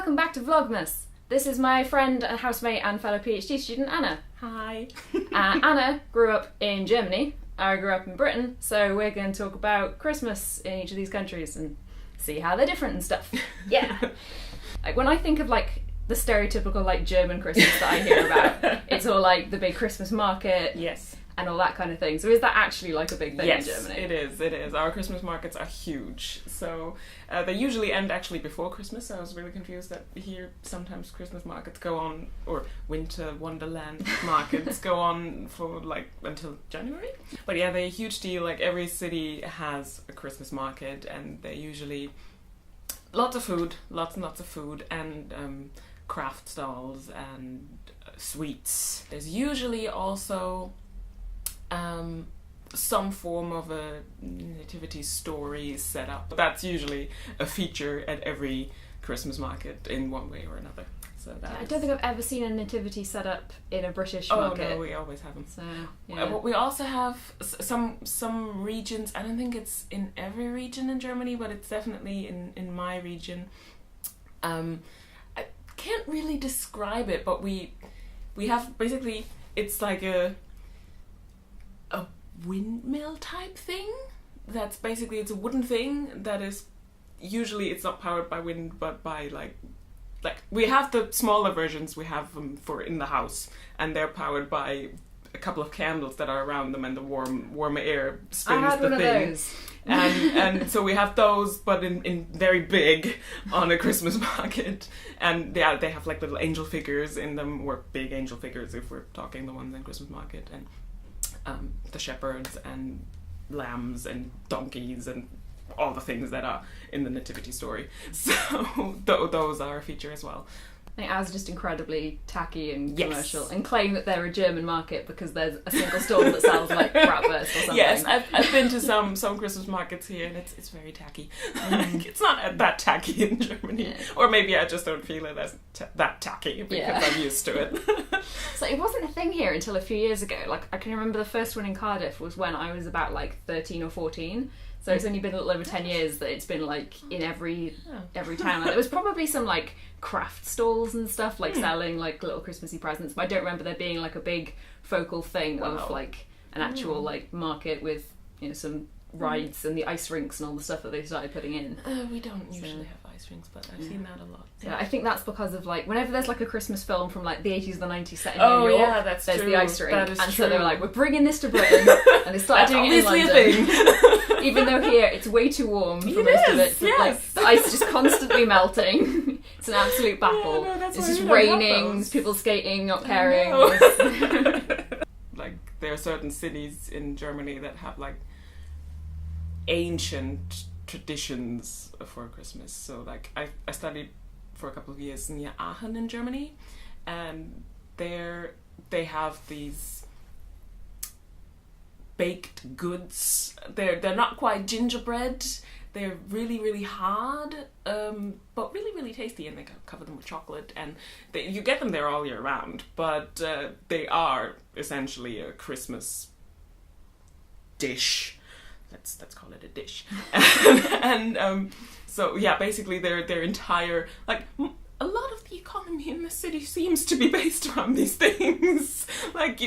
welcome back to Vlogmas. This is my friend and housemate and fellow PhD student Anna. Hi. Anna grew up in Germany. I grew up in Britain, so we're going to talk about Christmas in each of these countries and see how they're different and stuff. Yeah. Like when I think of like the stereotypical like German Christmas that I hear about, it's all like the big Christmas market. Yes. And all that kind of thing. So is that actually like a big thing in Germany? Yes, it is. Our Christmas markets are huge. So they usually end actually before Christmas. So I was really confused that here sometimes Christmas markets go on, or winter wonderland markets go on for like until January. But yeah, they're a huge deal. Like every city has a Christmas market, and they're usually lots of food, lots and lots of food, and craft stalls and sweets. There's usually also some form of a nativity story set up. That's usually a feature at every Christmas market in one way or another. So that I don't think I've ever seen a nativity set up in a British market. Oh no, we always have them. So, yeah. But we also have some regions. I don't think it's in every region in Germany, but it's definitely in my region. I can't really describe it, but we have basically, it's like a windmill type thing. That's basically, it's a wooden thing that is usually, it's not powered by wind but by like we have the smaller versions, we have them for in the house, and they're powered by a couple of candles that are around them, and the warm air spins I had the one thing. of those. and so we have those, but in very big on a Christmas market, and they have like little angel figures in them, or big angel figures if we're talking the ones in Christmas market, and the shepherds and lambs and donkeys and all the things that are in the nativity story. So those are a feature as well. I think ours are just incredibly tacky and Yes. commercial, and claim that they're a German market because there's a single stall that sells like bratwurst or something. Yes, I've been to some Christmas markets here, and it's very tacky. Like, it's not that tacky in Germany, Yeah. or maybe I just don't feel it as that tacky because I'm used to it. So it wasn't a thing here until a few years ago. Like I can remember the first one in Cardiff was when I was about like 13 or 14. So it's only been a little over 10 years that it's been like in every town. Like, there was probably some like craft stalls and stuff like selling like little Christmassy presents, but I don't remember there being like a big focal thing of like an actual like market with, you know, some rides and the ice rinks and all the stuff that they started putting in. We don't usually have ice rinks, but I've seen that a lot. Yeah, I think that's because of like whenever there's like a Christmas film from like the 80s or the 90s set in New York, yeah, that's there's true. the ice rink, That is and true. so they were like, we're bringing this to Britain, and they started doing it in obviously London. a thing. Even though here it's way too warm for It most of it, is, so, yes. like the ice is just constantly melting. It's an absolute battle. Yeah, no, that's It's why just we don't have raining, those. people skating, not caring. Like there are certain cities in Germany that have like ancient traditions for Christmas. So like I studied for a couple of years near Aachen in Germany, and there they have these baked goods. They're not quite gingerbread. They're really, really hard, but really, really tasty, and they cover them with chocolate, and you get them there all year round, but they are essentially a Christmas dish. Let's call it a dish. and so yeah, basically their entire, like, a lot of the economy in the city seems to be based around these things. Like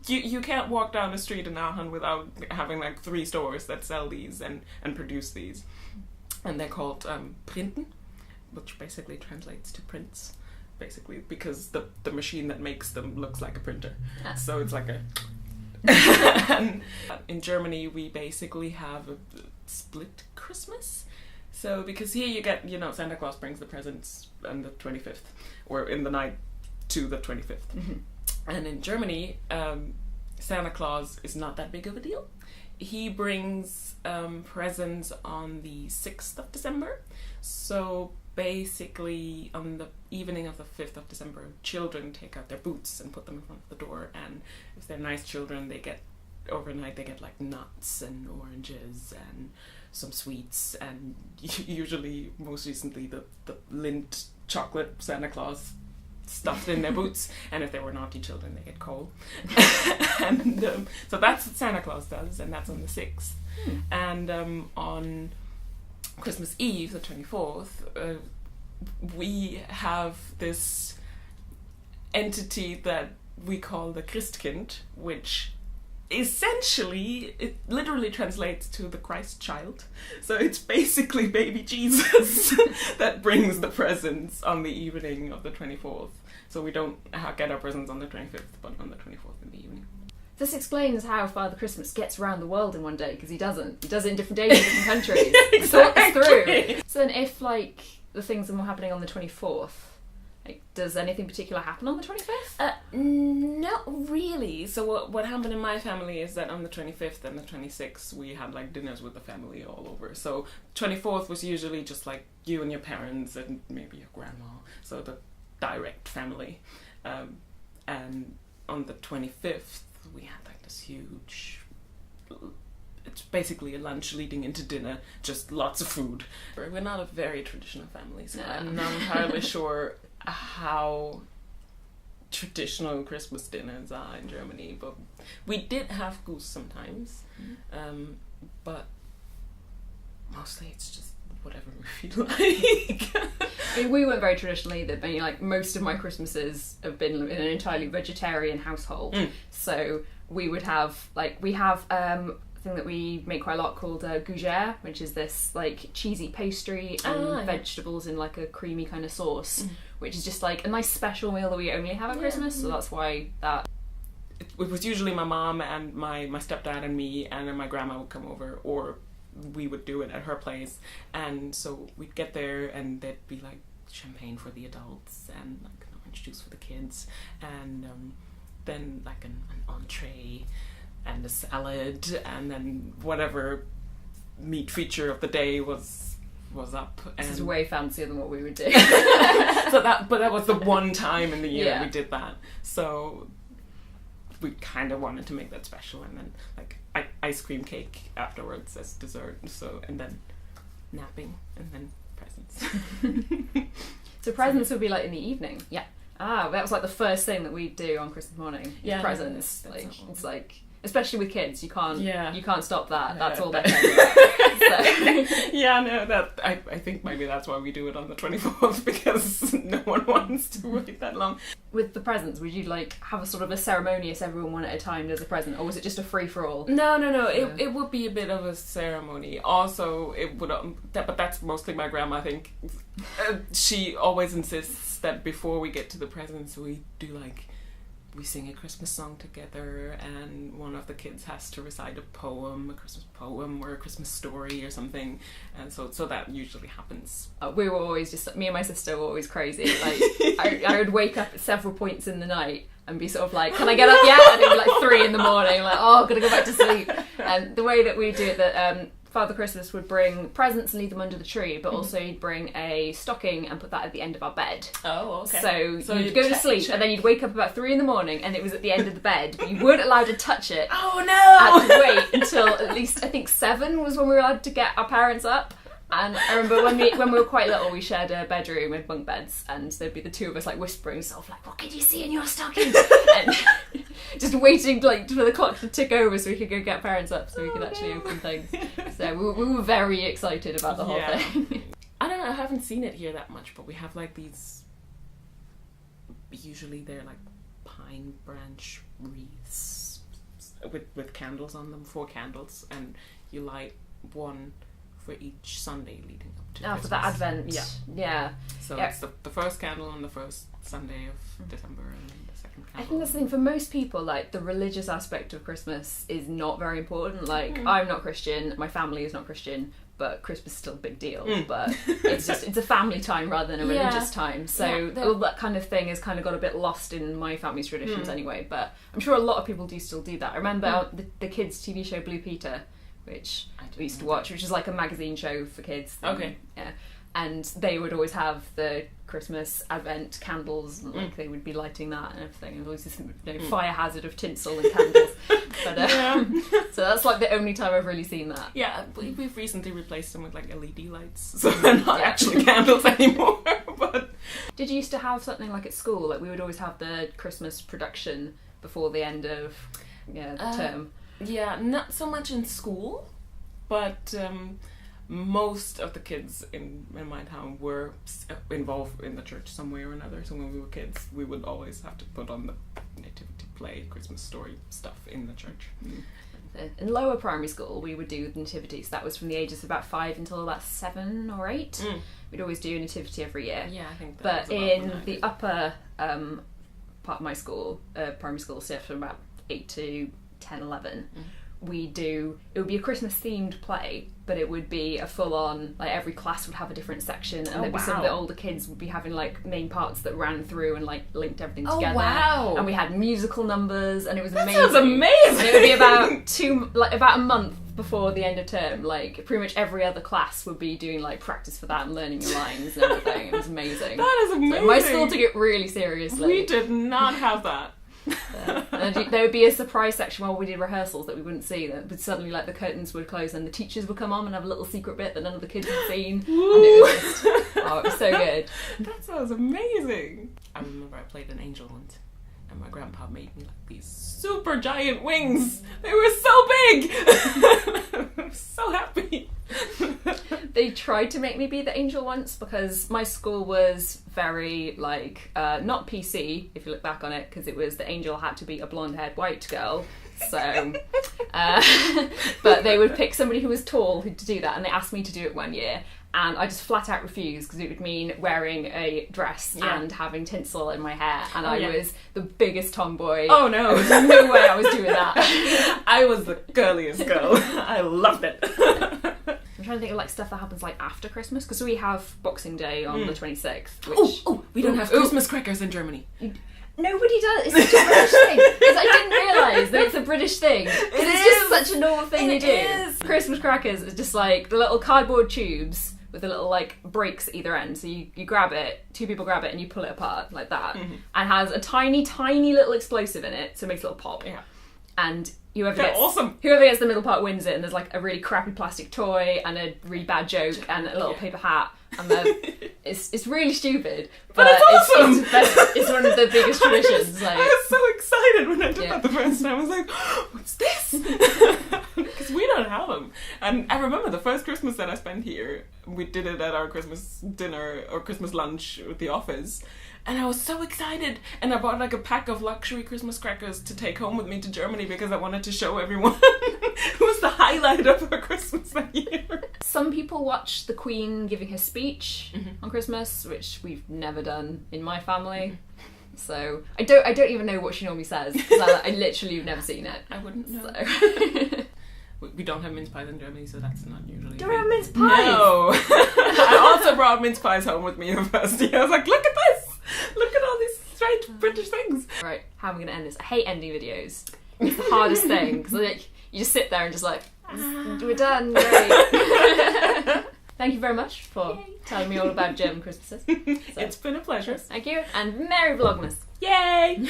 you can't walk down the street in Aachen without having like 3 stores that sell these and produce these. And they're called Printen, which basically translates to prints, basically, because the machine that makes them looks like a printer. So it's like a... And in Germany we basically have a split Christmas. So because here you get, you know, Santa Claus brings the presents on the 25th, or in the night to the 25th. Mm-hmm. And in Germany, Santa Claus is not that big of a deal. He brings presents on the 6th of December. So basically on the evening of the 5th of December, children take out their boots and put them in front of the door, and if they're nice children, they get overnight they get like nuts and oranges and some sweets, and usually, most recently, the Lindt chocolate Santa Claus stuffed in their boots, and if they were naughty children, they get coal. And so that's what Santa Claus does, and that's on the 6th. And on Christmas Eve, the 24th, we have this entity that we call the Christkind, which essentially, it literally translates to the Christ child. So it's basically baby Jesus that brings the presents on the evening of the 24th. So we don't get our presents on the 25th, but on the 24th in the evening. This explains how Father Christmas gets around the world in one day, because he doesn't. He does it in different days in different countries. Exactly. Through. So then if, like, the things that were happening on the 24th, like, does anything particular happen on the 25th? Not really. So what happened in my family is that on the 25th and the 26th we had like dinners with the family all over. So 24th was usually just like you and your parents and maybe your grandma, so the direct family. And on the 25th we had like this huge, it's basically a lunch leading into dinner, just lots of food. We're not a very traditional family, so I'm not entirely sure how traditional Christmas dinners are in Germany, but we did have goose sometimes, but mostly it's just whatever we feel like. I mean, we weren't very traditional either, but like most of my Christmases have been in an entirely vegetarian household. So we would have thing that we make quite a lot called gougère, which is this like cheesy pastry and vegetables in like a creamy kind of sauce, which is just like a nice special meal that we only have at Christmas. So that's why that. It was usually my mom and my stepdad and me, and then my grandma would come over, or we would do it at her place. And so we'd get there and there'd be like champagne for the adults and like an orange juice for the kids, and then like an entree and a salad, and then whatever meat feature of the day was up. And this is way fancier than what we would do. but that was the one time in the year we did that. So we kind of wanted to make that special, and then like ice cream cake afterwards as dessert. So, and then napping, and then presents. So presents would be like in the evening. Yeah. That was like the first thing that we'd do on Christmas morning. Yeah. Presents. Like it's like. Especially with kids, you can't stop that. That's all they're paying. Yeah, no, that I think maybe that's why we do it on the 24th, because no one wants to wait that long. With the presents, would you like have a sort of a ceremonious everyone one at a time does a present, or was it just a free for all? No. It would be a bit of a ceremony. Also, it would, but that's mostly my grandma. I think she always insists that before we get to the presents, we do like. We sing a Christmas song together, and one of the kids has to recite a Christmas poem or a Christmas story or something, and so that usually happens. We were always just, me and my sister were always crazy. Like I would wake up at several points in the night and be sort of like, can I get up yet? And it'd be like 3 a.m, like, oh, gotta go back to sleep. And the way that we do it, that Father Christmas would bring presents and leave them under the tree, but also he'd bring a stocking and put that at the end of our bed. Oh, okay. So you'd go to sleep and then you'd wake up about 3 a.m, and it was at the end of the bed, but you weren't allowed to touch it. Oh no! Had to wait until at least, I think 7 was when we were allowed to get our parents up. And I remember when we were quite little, we shared a bedroom with bunk beds, and there'd be the two of us like whispering, sort of like, "What could you see in your stocking?" And just waiting like for the clock to tick over so we could go get parents up, so we could actually open things. So we were very excited about the whole thing. I don't know. I haven't seen it here that much, but we have like these. Usually they're like pine branch wreaths with candles on them, 4 candles, and you light one for each Sunday leading up to Christmas. For the Advent. Yeah. So it's the first candle on the first Sunday of December, and then the second candle. I think that's the thing, for most people, like, the religious aspect of Christmas is not very important. Like, I'm not Christian, my family is not Christian, but Christmas is still a big deal. But it's a family time rather than a religious time. So all that kind of thing has kind of got a bit lost in my family's traditions anyway. But I'm sure a lot of people do still do that. I remember the kids' TV show Blue Peter, which we used to watch, which is like a magazine show for kids. Okay. Yeah. And they would always have the Christmas Advent candles, and like they would be lighting that and everything. And always this fire hazard of tinsel and candles. But so that's like the only time I've really seen that. Yeah, we've recently replaced them with like LED lights, so they're not actually candles anymore. But did you used to have something like at school? Like we would always have the Christmas production before the end of the term. Yeah, not so much in school, but most of the kids in my town were involved in the church some way or another. So when we were kids, we would always have to put on the nativity play, Christmas story stuff in the church. In lower primary school, we would do nativity. So that was from the ages of about 5 until about 7 or 8. We'd always do a nativity every year. Yeah, I think But that was in the upper part of my school, primary school, so from about 8 to 10, 11, it would be a Christmas themed play, but it would be a full on, like every class would have a different section, and there'd be some of the older kids would be having like main parts that ran through and like linked everything together. Wow. And we had musical numbers, and it was that amazing. Sounds amazing. And it would be about a month before the end of term, like pretty much every other class would be doing like practice for that and learning your lines and everything. It was amazing. That is amazing. So my school took it really seriously. We did not have that. And there would be a surprise section while we did rehearsals that we wouldn't see, that would suddenly like the curtains would close and the teachers would come on and have a little secret bit that none of the kids had seen. And it was just, it was so good. That sounds amazing. I remember I played an angel once, and my grandpa made me like these super giant wings. They were so big. I'm so happy. They tried to make me be the angel once because my school was very like not PC if you look back on it, because it was the angel had to be a blonde-haired white girl. So, but they would pick somebody who was tall to do that, and they asked me to do it one year. And I just flat out refused because it would mean wearing a dress and having tinsel in my hair. And I was the biggest tomboy. Oh no. There was no way I was doing that. I was the girliest girl. I loved it. I'm trying to think of like stuff that happens like after Christmas, because we have Boxing Day on the 26th. Which, we don't have Christmas crackers in Germany. Nobody does. It's such a British thing. Because I didn't realise that it's a British thing. Because it's just such a normal thing they do. Is. Christmas crackers is just like the little cardboard tubes with the little like breaks at either end. So you grab it, 2 people grab it and you pull it apart like that. And has a tiny, tiny little explosive in it, so it makes a little pop. Yeah. And whoever gets the middle part wins it, and there's like a really crappy plastic toy and a really bad joke and a little paper hat. And it's really stupid, but it's awesome. It's one of the biggest traditions. I was so excited when I did that the first time. I was like, what's this? Because we don't have them. And I remember the first Christmas that I spent here, we did it at our Christmas dinner or Christmas lunch with the office. And I was so excited, and I bought like a pack of luxury Christmas crackers to take home with me to Germany because I wanted to show everyone. It was the highlight of our Christmas that year. Some people watch the Queen giving her speech on Christmas, which we've never done in my family. So I don't even know what she normally says, because I literally have never seen it. I wouldn't know. So. We don't have mince pies in Germany, so that's not usually. Don't have mince pies? No. I also brought mince pies home with me in first year. I was like, look at this! Look at all these strange British things. Right, how am I going to end this? I hate ending videos. It's the hardest thing, because like, you just sit there and just like, we're done, great. Thank you very much for telling me all about German Christmases. It's been a pleasure. Thank you, and Merry Vlogmas. Yay!